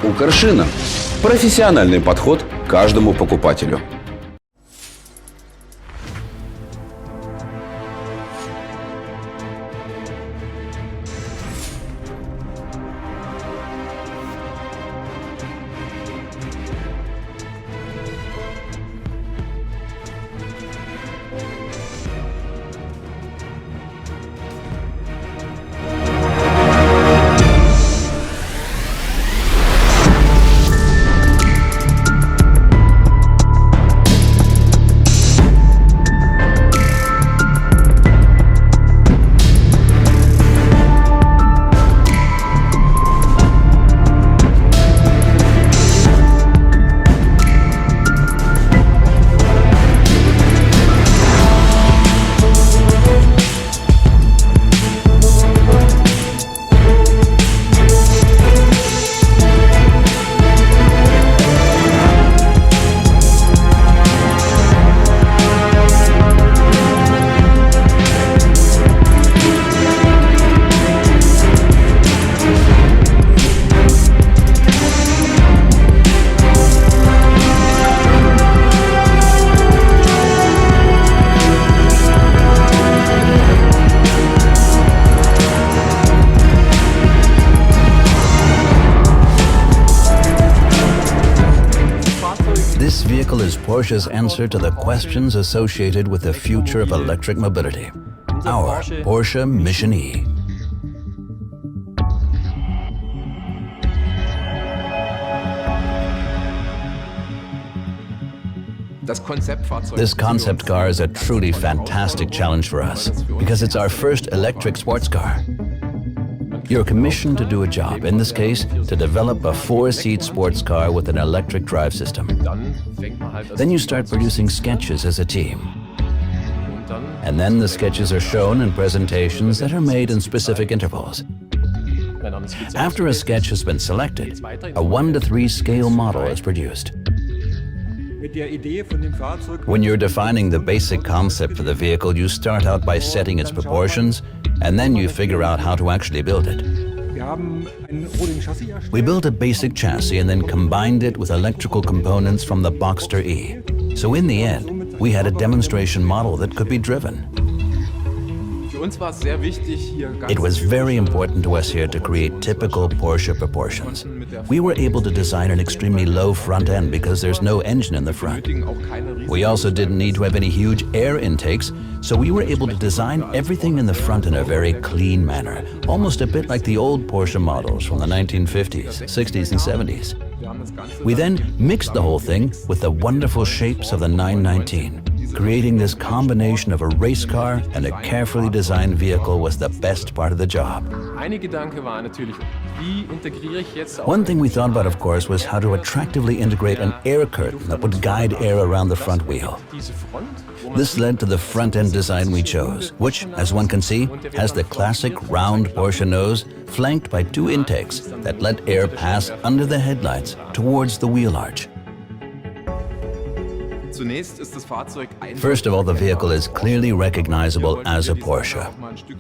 УкрШина. Профессиональный подход к каждому покупателю. This vehicle is Porsche's answer to the questions associated with the future of electric mobility. Our Porsche Mission E. This concept car is a truly fantastic challenge for us because it's our first electric sports car. You're commissioned to do a job, in this case, to develop a 4-seat sports car with an electric drive system. Then you start producing sketches as a team. And then the sketches are shown in presentations that are made in specific intervals. After a sketch has been selected, a 1:3 scale model is produced. When you're defining the basic concept for the vehicle, you start out by setting its proportions, and then you figure out how to actually build it. We built a basic chassis and then combined it with electrical components from the Boxster E. So in the end, we had a demonstration model that could be driven. It was very important to us here to create typical Porsche proportions. We were able to design an extremely low front end because there's no engine in the front. We also didn't need to have any huge air intakes, so we were able to design everything in the front in a very clean manner, almost a bit like the old Porsche models from the 1950s, 60s and 70s. We then mixed the whole thing with the wonderful shapes of the 919. Creating this combination of a race car and a carefully designed vehicle was the best part of the job. One thing we thought about, of course, was how to attractively integrate an air curtain that would guide air around the front wheel. This led to the front-end design we chose, which, as one can see, has the classic round Porsche nose flanked by 2 intakes that let air pass under the headlights towards the wheel arch. First of all, the vehicle is clearly recognizable as a Porsche.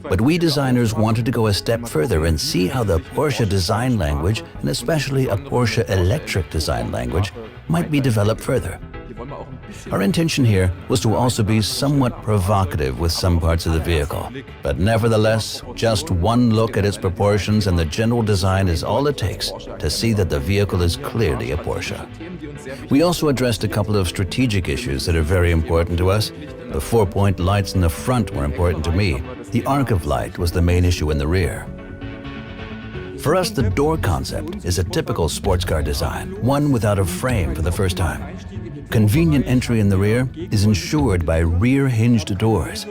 But we designers wanted to go a step further and see how the Porsche design language, and especially a Porsche electric design language, might be developed further. Our intention here was to also be somewhat provocative with some parts of the vehicle. But nevertheless, just one look at its proportions and the general design is all it takes to see that the vehicle is clearly a Porsche. We also addressed a couple of strategic issues that are very important to us. The 4-point lights in the front were important to me. The arc of light was the main issue in the rear. For us, the door concept is a typical sports car design, one without a frame for the first time. Convenient entry in the rear is ensured by rear hinged doors,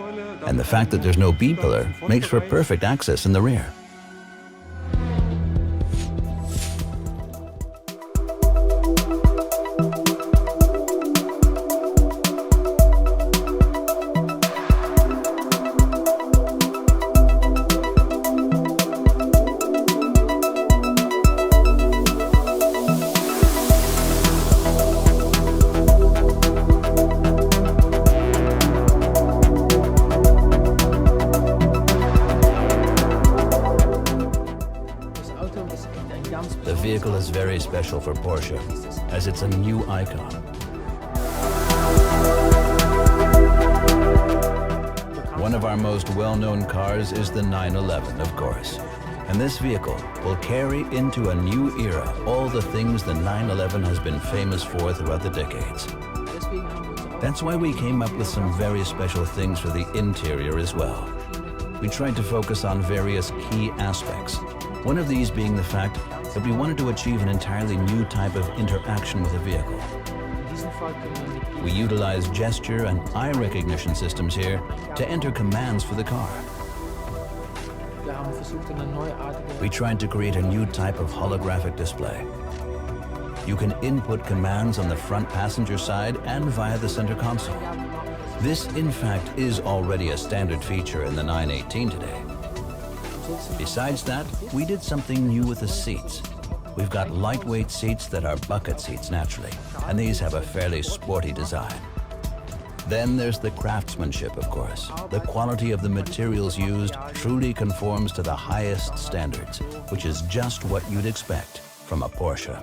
and the fact that there's no B-pillar makes for perfect access in the rear. The vehicle is very special for Porsche, as it's a new icon. One of our most well-known cars is the 911, of course. And this vehicle will carry into a new era all the things the 911 has been famous for throughout the decades. That's why we came up with some very special things for the interior as well. We tried to focus on various key aspects. One of these being the fact that we wanted to achieve an entirely new type of interaction with a vehicle. We utilize gesture and eye recognition systems here to enter commands for the car. We tried to create a new type of holographic display. You can input commands on the front passenger side and via the center console. This, in fact, is already a standard feature in the 918 today. Besides that, we did something new with the seats. We've got lightweight seats that are bucket seats naturally, and these have a fairly sporty design. Then there's the craftsmanship, of course. The quality of the materials used truly conforms to the highest standards, which is just what you'd expect from a Porsche.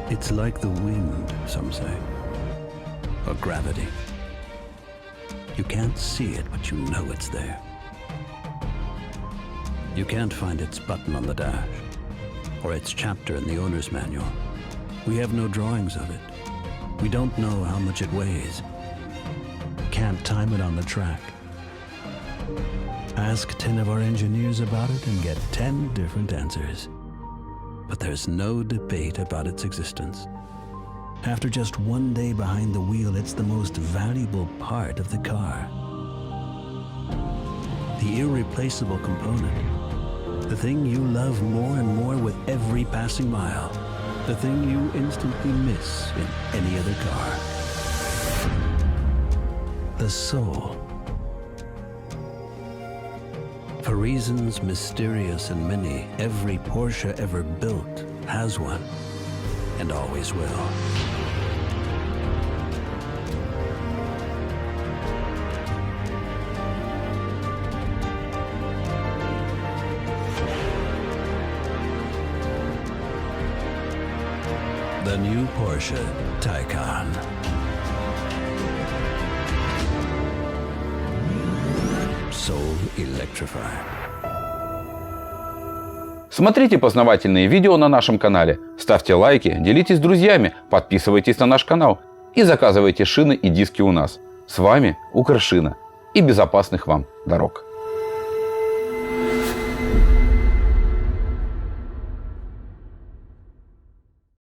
It's like the wind, some say, or gravity. You can't see it, but you know it's there. You can't find its button on the dash, or its chapter in the owner's manual. We have no drawings of it. We don't know how much it weighs. Can't time it on the track. Ask 10 of our engineers about it and get 10 different answers. But there's no debate about its existence. After just one day behind the wheel, it's the most valuable part of the car. The irreplaceable component. The thing you love more and more with every passing mile. The thing you instantly miss in any other car. The soul. For reasons mysterious and many, every Porsche ever built has one, and always will. The new Porsche Taycan. Soul electrified. Смотрите познавательные видео на нашем канале, ставьте лайки, делитесь с друзьями, подписывайтесь на наш канал и заказывайте шины и диски у нас. С вами УкрШина и безопасных вам дорог.